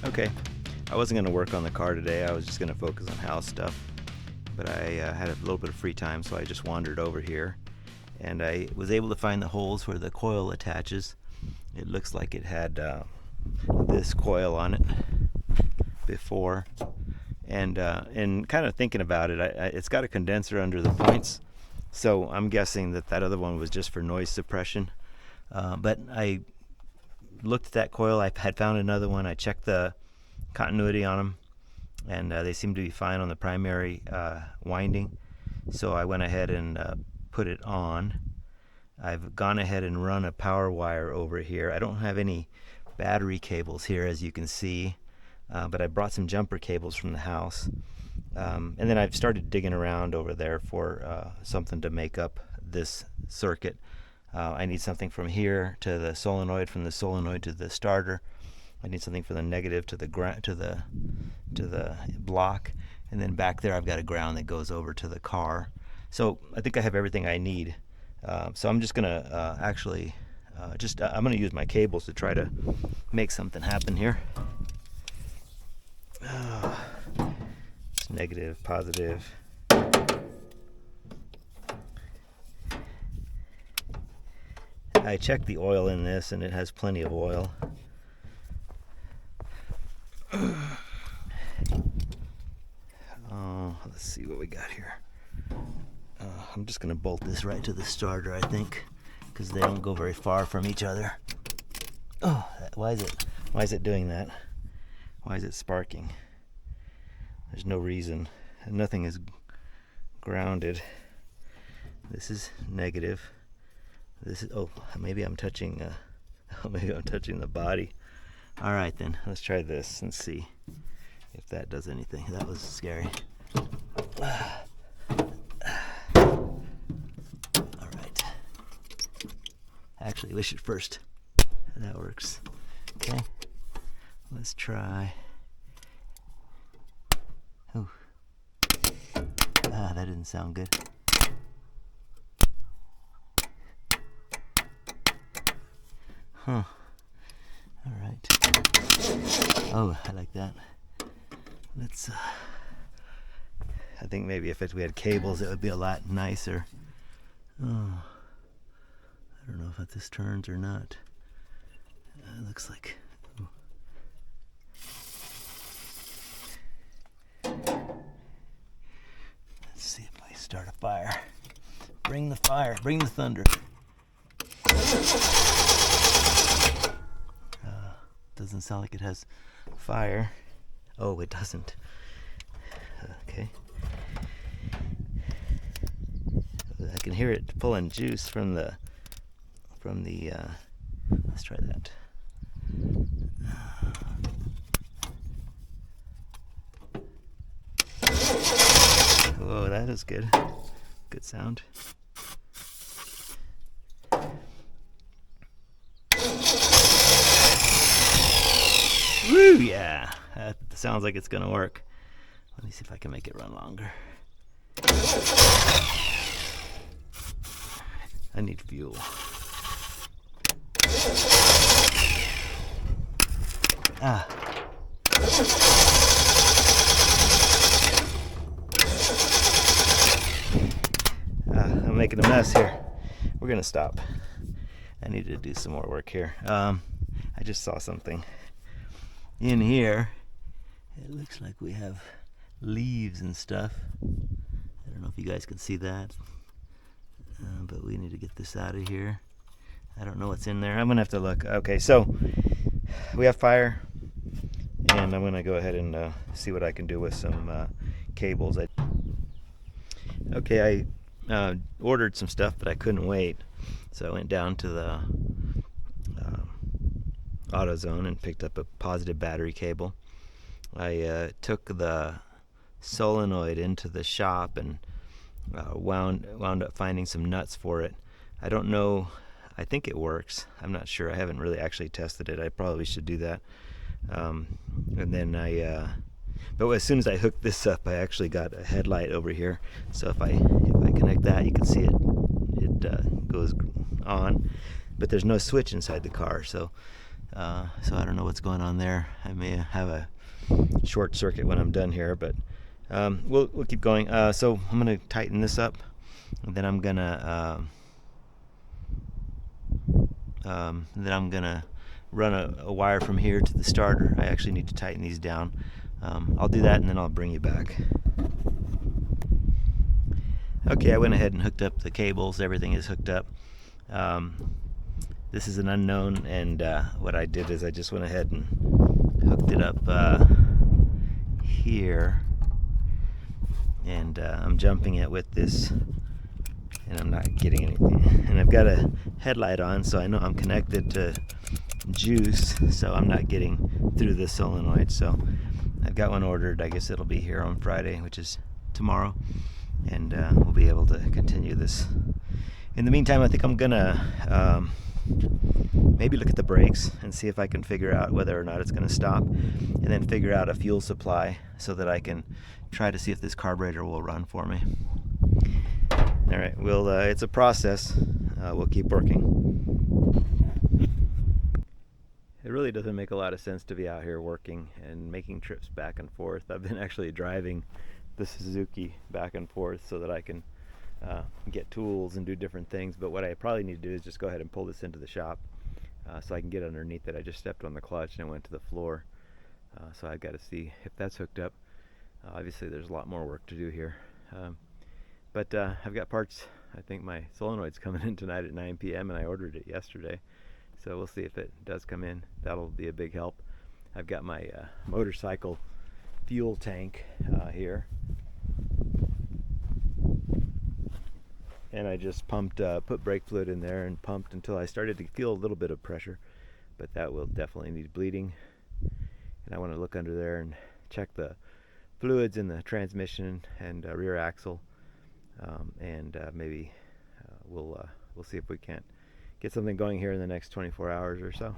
Okay, I wasn't going to work on the car today. I was just going to focus on house stuff. But I had a little bit of free time, so I just wandered over here. And I was able to find the holes where the coil attaches. It looks like it had this coil on it before. And kind of thinking about it, it's got a condenser under the points. So I'm guessing that that other one was just for noise suppression. But I looked at that coil. I had found another one. I checked the continuity on them, and they seem to be fine on the primary winding. So I went ahead and put it on. I've gone ahead and run a power wire over here. I don't have any battery cables here, as you can see, but I brought some jumper cables from the house. And then I've started digging around over there for something to make up this circuit. I need something from here to the solenoid, from the solenoid to the starter. I need something from the negative to the block, and then back there I've got a ground that goes over to the car. So I think I have everything I need. So I'm just gonna I'm gonna use my cables to try to make something happen here. It's negative, positive. I checked the oil in this, and it has plenty of oil. Let's see what we got here. I'm just going to bolt this right to the starter, I think, because they don't go very far from each other. Oh, why is it doing that? Why is it sparking? There's no reason. Nothing is grounded. This is negative. This is, oh, maybe I'm touching the body. All right, then let's try this and see if that does anything. That was scary. All right. Actually, we should first. That works. Okay. Let's try. Oh. That didn't sound good. Huh. All right. Oh, I like that. Let's. I think maybe if we had cables, it would be a lot nicer. Oh. I don't know if this turns or not. It looks like. Ooh. Let's see if I start a fire. Bring the fire. Bring the thunder. Doesn't sound like it has fire. Oh, it doesn't. Okay. I can hear it pulling juice from the. Let's try that. Whoa, that is good. Good sound. Woo, yeah. That sounds like it's gonna work. Let me see if I can make it run longer. I need fuel. I'm making a mess here. We're gonna stop. I need to do some more work here. I just saw something in here. It looks like we have leaves and stuff. I don't know if you guys can see that, but we need to get this out of here. I don't know what's in there. I'm gonna have to look. Okay, so we have fire, and I'm gonna go ahead and see what I can do with some cables. I ordered some stuff, but I couldn't wait, so I went down to the AutoZone and picked up a positive battery cable. I took the solenoid into the shop and wound up finding some nuts for it. I don't know. I think it works. I'm not sure. I haven't really actually tested it. I probably should do that. And then but as soon as I hooked this up, I actually got a headlight over here. So if I connect that, you can see it goes on. But there's no switch inside the car, so So I don't know what's going on there. I may have a short circuit when I'm done here, but we'll keep going. So I'm gonna tighten this up, and then I'm gonna run a wire from here to the starter. I actually need to tighten these down. I'll do that, and then I'll bring you back. Okay, I went ahead and hooked up the cables. Everything is hooked up. This is an unknown, and what I did is I just went ahead and hooked it up here, and I'm jumping it with this, and I'm not getting anything. And I've got a headlight on, so I know I'm connected to juice, so I'm not getting through this solenoid. So I've got one ordered. I guess it'll be here on Friday, which is tomorrow, and we'll be able to continue this. In the meantime, I think I'm gonna maybe look at the brakes and see if I can figure out whether or not it's gonna stop, and then figure out a fuel supply so that I can try to see if this carburetor will run for me. All right, it's a process. We'll keep working. It really doesn't make a lot of sense to be out here working and making trips back and forth. I've been actually driving the Suzuki back and forth so that I can get tools and do different things, but what I probably need to do is just go ahead and pull this into the shop so I can get underneath it. I just stepped on the clutch and it went to the floor, so I've got to see if that's hooked up. Obviously there's a lot more work to do here, but I've got parts. I think my solenoid's coming in tonight at 9 p.m. and I ordered it yesterday, so we'll see if it does come in. That'll be a big help. I've got my motorcycle fuel tank here, and I just put brake fluid in there and pumped until I started to feel a little bit of pressure, but that will definitely need bleeding. And I want to look under there and check the fluids in the transmission and rear axle, and maybe we'll see if we can't get something going here in the next 24 hours or so.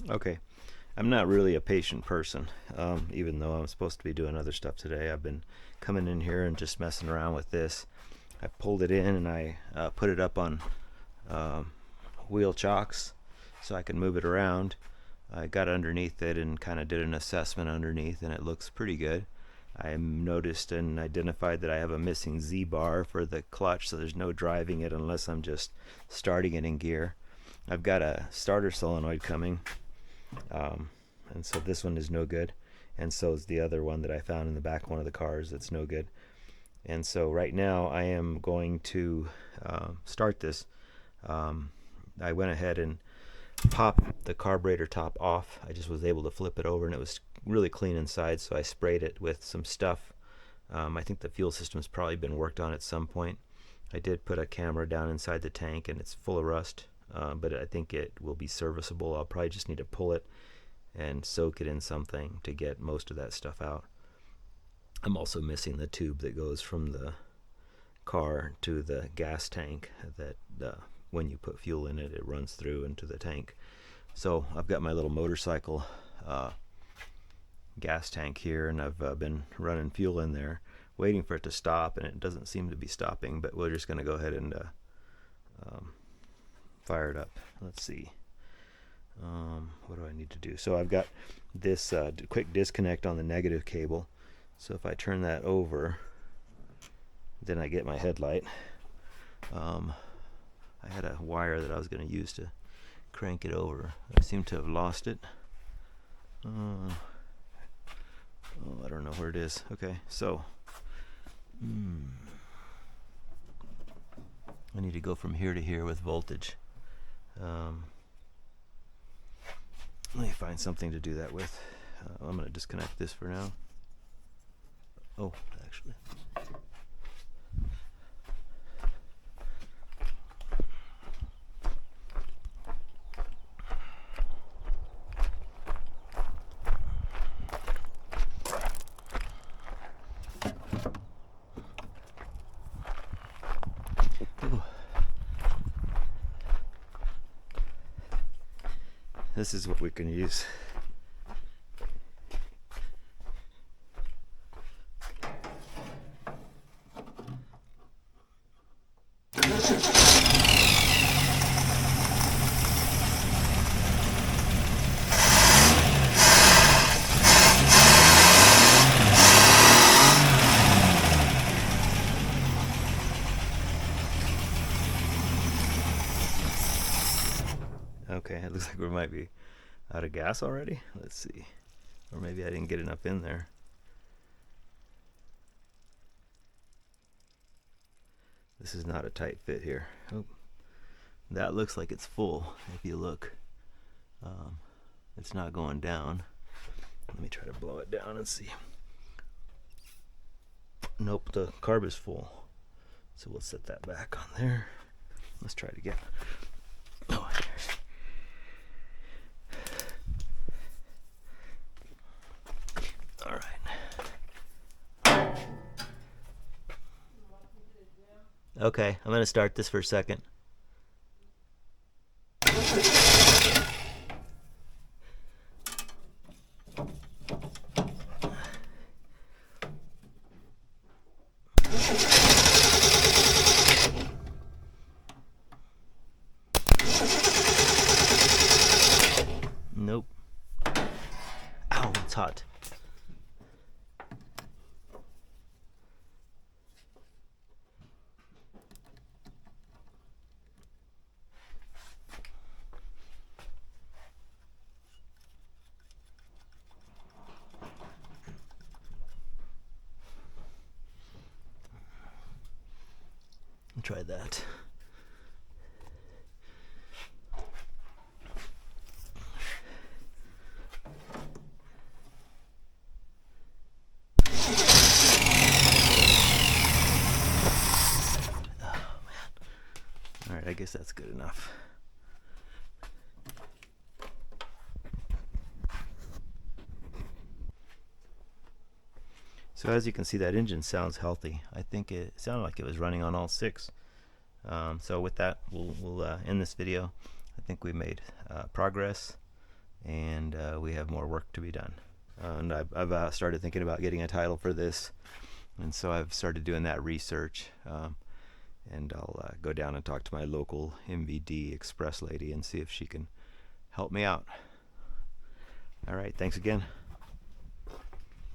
Okay, I'm not really a patient person, even though I'm supposed to be doing other stuff today. I've been coming in here and just messing around with this. I pulled it in and I put it up on wheel chocks so I can move it around. I got underneath it and kind of did an assessment underneath, and it looks pretty good. I noticed and identified that I have a missing Z-bar for the clutch, so there's no driving it unless I'm just starting it in gear. I've got a starter solenoid coming, and so this one is no good, and so is the other one that I found in the back of one of the cars that's no good. And so right now I am going to start this. I went ahead and popped the carburetor top off. I just was able to flip it over, and it was really clean inside, so I sprayed it with some stuff. I think the fuel system's probably been worked on at some point. I did put a camera down inside the tank, and it's full of rust, but I think it will be serviceable. I'll probably just need to pull it and soak it in something to get most of that stuff out. I'm also missing the tube that goes from the car to the gas tank that when you put fuel in it, it runs through into the tank. So I've got my little motorcycle gas tank here, and I've been running fuel in there waiting for it to stop, and it doesn't seem to be stopping, but we're just going to go ahead and fire it up. Let's see. What do I need to do? So I've got this quick disconnect on the negative cable. So if I turn that over, then I get my headlight. I had a wire that I was going to use to crank it over. I seem to have lost it. Oh, I don't know where it is. Okay, so I need to go from here to here with voltage. Let me find something to do that with. I'm going to disconnect this for now. Oh, actually. Ooh. This is what we can use. Okay, it looks like we might be out of gas already. Let's see. Or maybe I didn't get enough in there. This is not a tight fit here. Oh, that looks like it's full. If you look, it's not going down. Let me try to blow it down and see. Nope, the carb is full. So we'll set that back on there. Let's try it again. Oh, all right. Okay, I'm going to start this for a second. Nope. Ow, it's hot. Try that. Alright, I guess that's good enough. So as you can see, that engine sounds healthy. I think it sounded like it was running on all 6. So with that, we'll end this video. I think we made progress, and we have more work to be done. And I've started thinking about getting a title for this, and so I've started doing that research. And I'll go down and talk to my local MVD express lady and see if she can help me out. All right, thanks again.